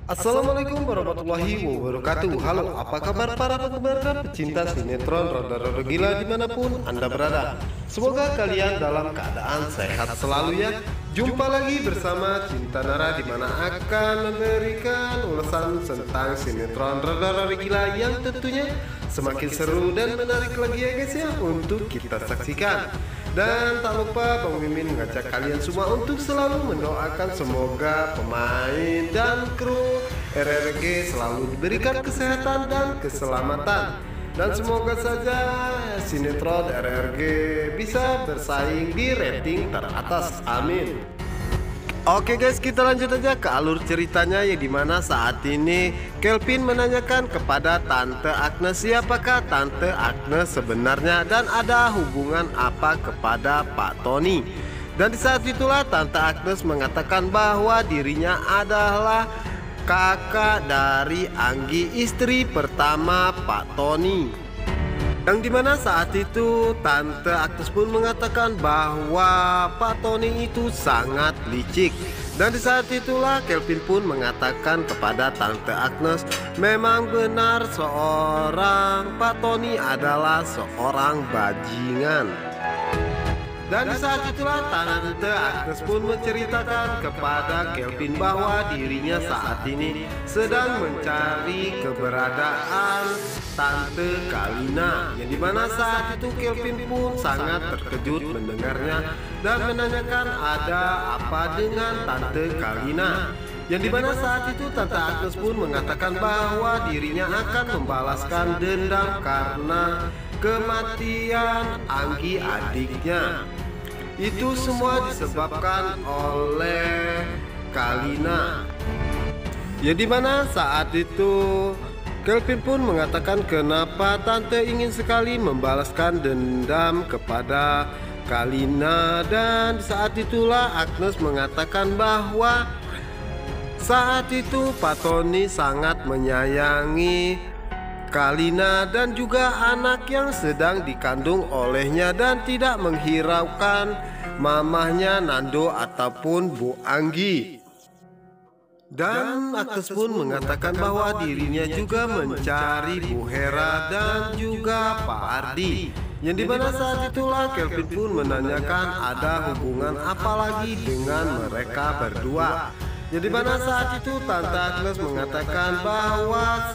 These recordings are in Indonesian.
Assalamualaikum warahmatullahi wabarakatuh. Halo, apa kabar para penggemar dan pecinta sinetron Roda-Roda Gila dimanapun Anda berada. Semoga kalian dalam keadaan sehat selalu ya. Jumpa lagi bersama Cinta Nara, di mana akan memberikan ulasan tentang sinetron Roda-Roda Gila yang tentunya semakin seru dan menarik lagi ya guys ya untuk kita saksikan. Dan tak lupa Bang Mimin mengajak kalian semua untuk selalu mendoakan semoga pemain dan kru RRG selalu diberikan kesehatan dan keselamatan. Dan semoga saja sinetron RRG bisa bersaing di rating teratas. Amin. Oke guys, kita lanjut aja ke alur ceritanya, yang dimana saat ini Kelvin menanyakan kepada Tante Agnes siapakah Tante Agnes sebenarnya dan ada hubungan apa kepada Pak Tony. Dan di saat itulah Tante Agnes mengatakan bahwa dirinya adalah kakak dari Anggi, istri pertama Pak Tony. Yang dimana saat itu Tante Agnes pun mengatakan bahwa Pak Tony itu sangat licik. Dan di saat itulah Kelvin pun mengatakan kepada Tante Agnes, memang benar seorang Pak Tony adalah seorang bajingan. Dan di saat itulah Tante Agnes pun menceritakan kepada Kelvin bahwa dirinya saat ini sedang mencari keberadaan Tante Kalina, yang dimana saat itu Kelvin pun sangat terkejut mendengarnya dan menanyakan ada apa dengan Tante Kalina. Yang dimana saat itu Tante Agnes pun mengatakan bahwa dirinya akan membalaskan dendam karena kematian Anggi adiknya. Itu semua disebabkan oleh Kalina. Yang dimana saat itu Kelvin pun mengatakan kenapa Tante ingin sekali membalaskan dendam kepada Kalina. Dan saat itulah Agnes mengatakan bahwa saat itu Pak Tony sangat menyayangi Kalina dan juga anak yang sedang dikandung olehnya dan tidak menghiraukan mamahnya Nando ataupun Bu Anggi. Dan Agnes pun mengatakan bahwa dirinya juga mencari Bu Hera dan juga Pak Ardi. Yang dimana saat itulah Kelvin pun menanyakan ada hubungan apa lagi dengan mereka berdua. Yang dimana saat itu Tante Agnes mengatakan bahwa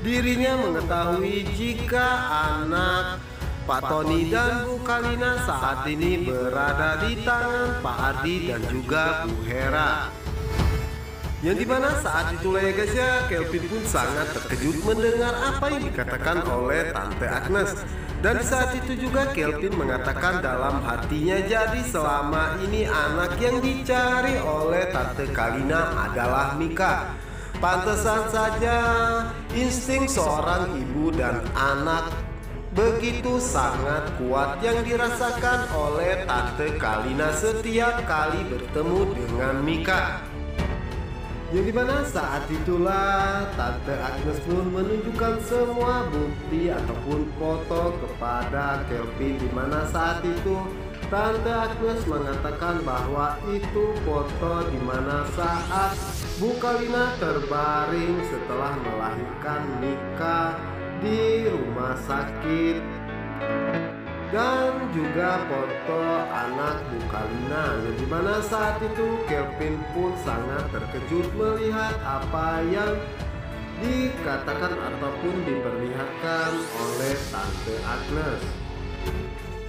dirinya mengetahui jika anak Pak Tony dan Bu Kalina saat ini berada di tangan Pak Ardi dan juga Bu Hera. Yang dimana saat itulah ya guys ya, Kelvin pun sangat terkejut mendengar apa yang dikatakan oleh Tante Agnes. Dan di saat itu juga Kelvin mengatakan dalam hatinya, jadi selama ini anak yang dicari oleh Tante Kalina adalah Mika. Pantesan saja insting seorang ibu dan anak begitu sangat kuat yang dirasakan oleh Tante Kalina setiap kali bertemu dengan Mika. Yang dimana saat itulah Tante Agnes pun menunjukkan semua bukti ataupun foto kepada Kelvin, dimana saat itu Tante Agnes mengatakan bahwa itu foto dimana saat Bu Kalina terbaring setelah melahirkan Mika di rumah sakit, dan juga foto anak Bu Kalina, yang dimana saat itu Kelvin pun sangat terkejut melihat apa yang dikatakan ataupun diperlihatkan oleh Tante Agnes.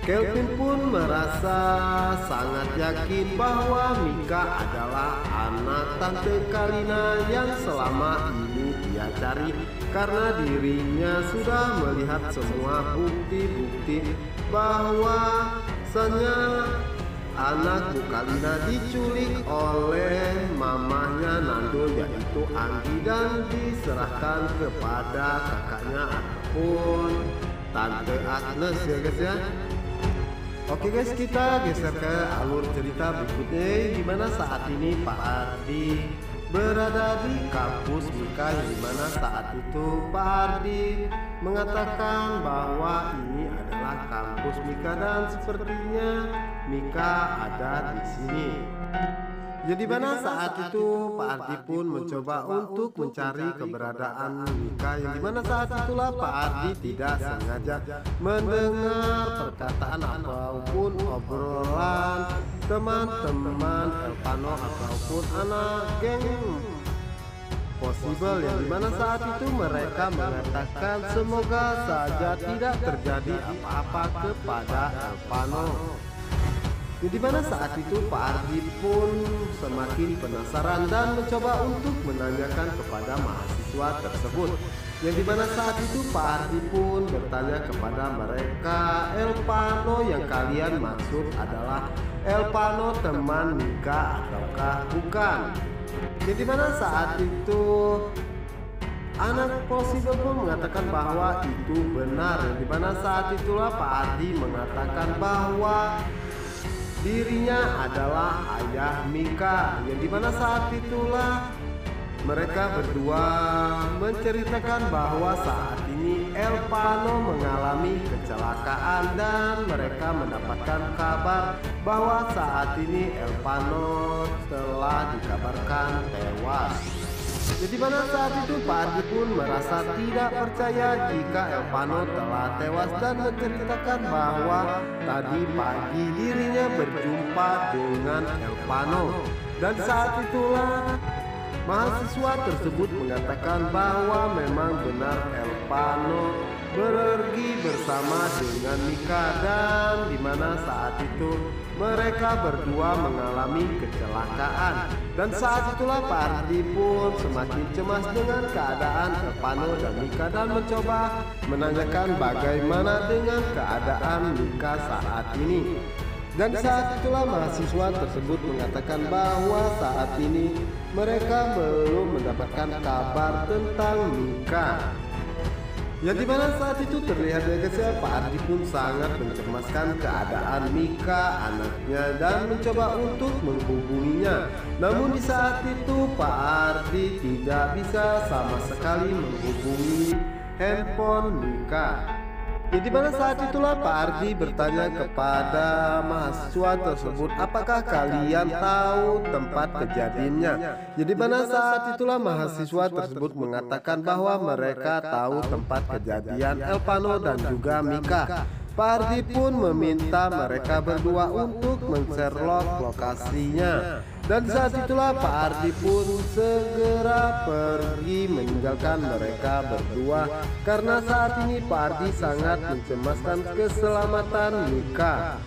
Kelvin pun merasa sangat yakin bahwa Mika adalah anak Tante Kalina yang selama ini dia cari, karena dirinya sudah melihat semua bukti-bukti bahwa sebenarnya anak Bu Kalina diculik oleh mamahnya Nando yaitu Anggi dan diserahkan kepada kakaknya ataupun Tante Agnes ya guys ya. Oke guys, kita geser ke alur cerita berikutnya, dimana saat ini Pak Ardi berada di kampus Mika, yang dimana saat itu Pak Ardi mengatakan bahwa ini adalah kampus Mika dan sepertinya Mika ada di sini. Jadi mana saat itu Pak Ardi pun mencoba untuk mencari keberadaan Mika, yang dimana saat itulah Pak Ardi tidak sengaja mendengar perkataan ataupun obrolan teman-teman Elpano ataupun anak geng Possible, yang dimana saat itu mereka mengatakan semoga saja tidak terjadi apa-apa kepada Elpano. Di mana saat itu Pak Ardi pun semakin penasaran dan mencoba untuk menanyakan kepada mahasiswa tersebut. Yang dimana saat itu Pak Ardi pun bertanya kepada mereka, Elpano yang kalian maksud adalah Elpano teman Mika ataukah bukan? Yang dimana saat itu anak Possible pun mengatakan bahwa itu benar. Yang dimana saat itulah Pak Ardi mengatakan bahwa dirinya adalah ayah Mika, yang dimana saat itulah mereka berdua menceritakan bahwa saat ini Elpano mengalami kecelakaan dan mereka mendapatkan kabar bahwa saat ini Elpano telah dikabarkan tewas. Jadi mana saat itu Pak Ardi pun merasa tidak percaya jika Elpano telah tewas dan menceritakan bahwa tadi pagi dirinya berjumpa dengan Elpano. Dan saat itulah mahasiswa tersebut mengatakan bahwa memang benar Elpano pergi bersama dengan Mika, dan dimana saat itu mereka berdua mengalami kecelakaan. Dan saat itulah Pak Ardi pun semakin cemas dengan keadaan Elpano dan Mika dan mencoba menanyakan bagaimana dengan keadaan Mika saat ini. Dan saat itulah mahasiswa tersebut mengatakan bahwa saat ini mereka belum mendapatkan kabar tentang Mika. Yang dimana saat itu terlihat ya guys ya, Pak Ardi pun sangat mencemaskan keadaan Mika anaknya dan mencoba untuk menghubunginya. Namun di saat itu Pak Ardi tidak bisa sama sekali menghubungi handphone Mika. Jadi pada saat itulah Pak Ardi bertanya kepada mahasiswa tersebut, apakah kalian tahu tempat kejadiannya? Jadi pada saat itulah mahasiswa tersebut mengatakan bahwa mereka tahu tempat kejadian Elpano dan juga Mika. Pak Ardi pun meminta mereka berdua untuk men-Sherlock lokasinya. Dan saat itulah Pak Ardi pun segera pergi meninggalkan mereka berdua, karena saat ini Pak Ardi sangat mencemaskan keselamatan Mika.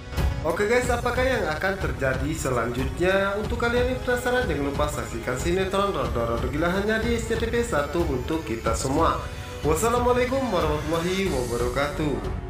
Oke guys, apakah yang akan terjadi selanjutnya? Untuk kalian yang penasaran, jangan lupa saksikan sinetron Rodo-Rodo Gila hanya di SCTV 1 untuk kita semua. Wassalamualaikum warahmatullahi wabarakatuh.